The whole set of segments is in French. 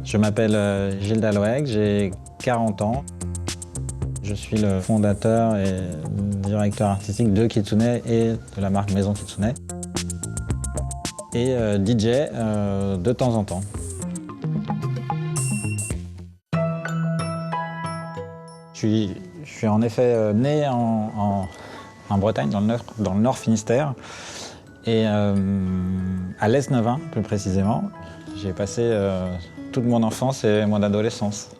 Je m'appelle Gilles Dalloeg, j'ai 40 ans. Je suis le fondateur et directeur artistique de Kitsune et de la marque Maison Kitsune. Et DJ de temps en temps. Je suis en effet né en Bretagne, dans le nord Finistère, et à l'Esnevin plus précisément. J'ai passé toute mon enfance et mon adolescence.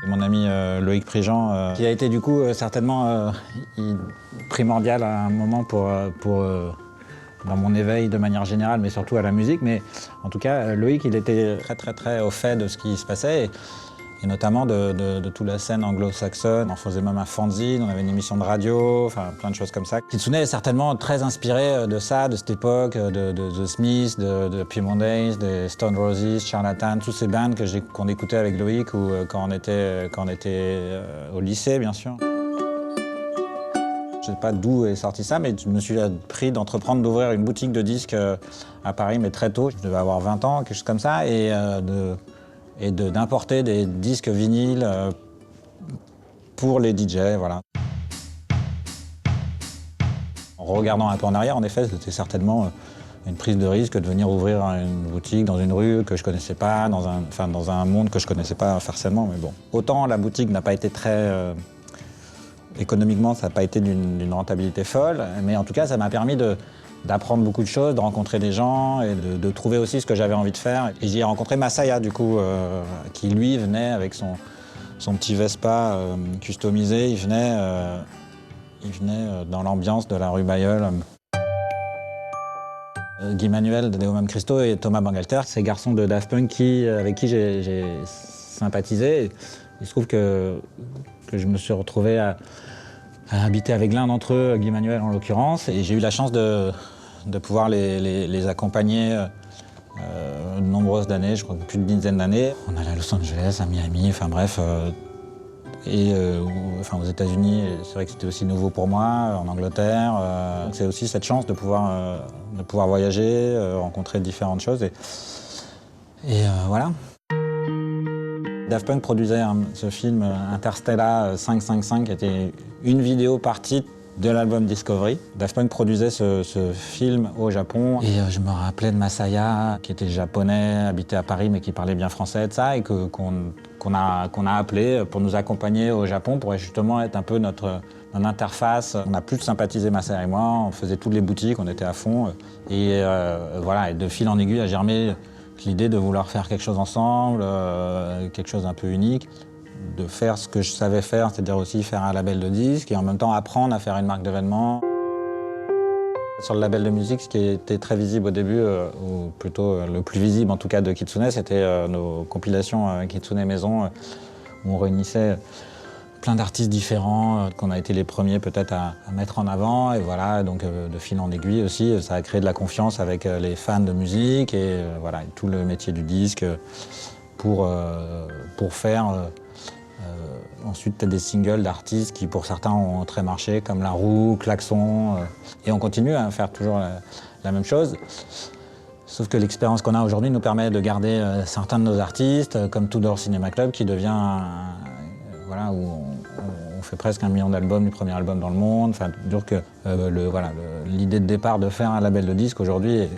Mon ami Loïc Prigent, qui a été du coup certainement primordial à un moment dans mon éveil de manière générale, mais surtout à la musique. Mais en tout cas, Loïc, il était très au fait de ce qui se passait. Et notamment de toute la scène anglo-saxonne. On faisait même un fanzine, on avait une émission de radio, enfin plein de choses comme ça. Kitsune est certainement très inspiré de ça, de cette époque, de The Smiths, de P. Mondays, des Stone Roses, Charlatan, tous ces bands qu'on écoutait avec Loïc ou quand on était au lycée, bien sûr. Je ne sais pas d'où est sorti ça, mais je me suis pris d'entreprendre d'ouvrir une boutique de disques à Paris, mais très tôt. Je devais avoir 20 ans, quelque chose comme ça, et d'importer des disques vinyles pour les DJ, voilà. En regardant un peu en arrière, en effet, c'était certainement une prise de risque de venir ouvrir une boutique dans une rue que je connaissais pas, dans un monde que je connaissais pas forcément, mais bon. Autant la boutique n'a pas été très... économiquement, ça n'a pas été d'une rentabilité folle, mais en tout cas, ça m'a permis d'apprendre beaucoup de choses, de rencontrer des gens et de trouver aussi ce que j'avais envie de faire. Et j'y ai rencontré Masaya, du coup, qui lui venait avec son petit Vespa customisé. Il venait dans l'ambiance de la rue Bailleul. Guy Manuel de Deo Mam Christo et Thomas Bangalter, ces garçons de Daft Punk avec qui j'ai sympathisé. Et il se trouve que je me suis retrouvé à habiter avec l'un d'entre eux, Guy Manuel en l'occurrence, et j'ai eu la chance de pouvoir les accompagner de nombreuses années, je crois que plus d'une dizaine d'années. On allait à Los Angeles, à Miami, enfin bref, aux États-Unis, c'est vrai que c'était aussi nouveau pour moi, en Angleterre. C'est aussi cette chance de pouvoir voyager, rencontrer différentes choses, et voilà. Daft Punk produisait ce film Interstellar 555 qui était une vidéo partie de l'album Discovery. Daft Punk produisait ce film au Japon et je me rappelais de Masaya qui était japonais, habitait à Paris mais qui parlait bien français de ça et qu'on a appelé pour nous accompagner au Japon pour justement être un peu notre interface. On a plus sympathisé Masaya et moi, on faisait toutes les boutiques, on était à fond et voilà, et de fil en aiguille a germé l'idée de vouloir faire quelque chose ensemble, quelque chose d'un peu unique, de faire ce que je savais faire, c'est-à-dire aussi faire un label de disques et en même temps apprendre à faire une marque d'événements. Sur le label de musique, ce qui était très visible au début, ou plutôt le plus visible en tout cas de Kitsune, c'était nos compilations Kitsune Maison, où on réunissait plein d'artistes différents, qu'on a été les premiers peut-être à mettre en avant. Et voilà, donc de fil en aiguille aussi, ça a créé de la confiance avec les fans de musique et voilà, tout le métier du disque pour faire ensuite des singles d'artistes qui pour certains ont très marché, comme La Roue, Klaxon. Et on continue à faire toujours la même chose. Sauf que l'expérience qu'on a aujourd'hui nous permet de garder certains de nos artistes, comme Tudor Cinema Club, qui devient voilà, où on fait presque 1 million d'albums, du premier album dans le monde. Enfin, dur que l'idée de départ de faire un label de disques aujourd'hui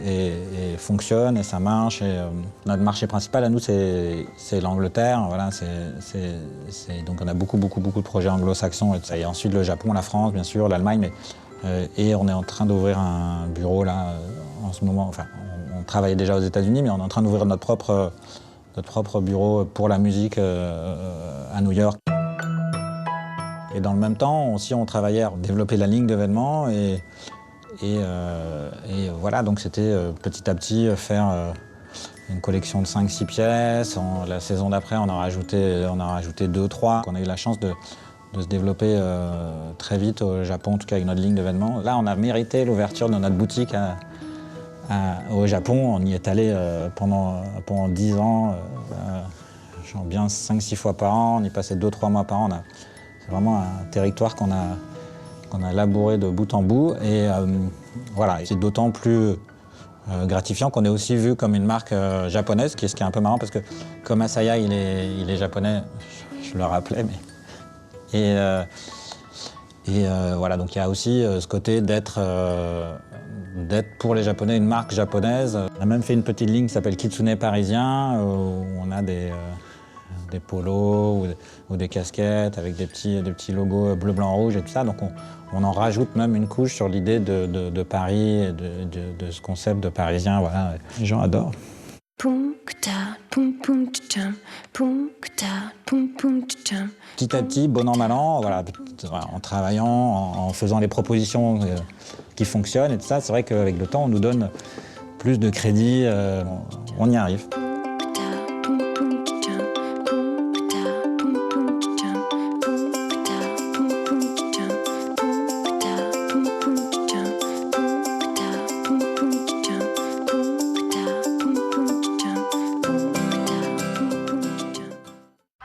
fonctionne et ça marche. Et, notre marché principal à nous, c'est l'Angleterre. Voilà, donc on a beaucoup de projets anglo-saxons. Et ensuite le Japon, la France, bien sûr, l'Allemagne. Et on est en train d'ouvrir un bureau là en ce moment. Enfin, on travaillait déjà aux États-Unis, mais on est en train d'ouvrir notre propre bureau pour la musique à New York. Et dans le même temps, aussi, on travaillait à développer la ligne d'événements et voilà, donc c'était petit à petit faire une collection de 5-6 pièces. La saison d'après, on a rajouté 2, 3. On a eu la chance de se développer très vite au Japon, en tout cas avec notre ligne d'événements. Là, on a mérité l'ouverture de notre boutique au Japon. On y est allé pendant 10 ans, genre bien 5-6 fois par an. On y passait 2-3 mois par an. C'est vraiment un territoire qu'on a labouré de bout en bout. Et voilà, c'est d'autant plus gratifiant qu'on ait aussi vu comme une marque japonaise, ce qui est un peu marrant parce que comme Asaya il est japonais, je le rappelais, voilà, donc il y a aussi ce côté d'être pour les Japonais une marque japonaise. On a même fait une petite ligne qui s'appelle Kitsune Parisien, où on a des polos ou des casquettes avec des petits logos bleu, blanc, rouge et tout ça. Donc on en rajoute même une couche sur l'idée de Paris et de ce concept de Parisien. Voilà, les gens adorent. Petit à petit, bon an, mal an, voilà, en travaillant, en faisant les propositions qui fonctionnent et tout ça, c'est vrai qu'avec le temps, on nous donne plus de crédit, on y arrive.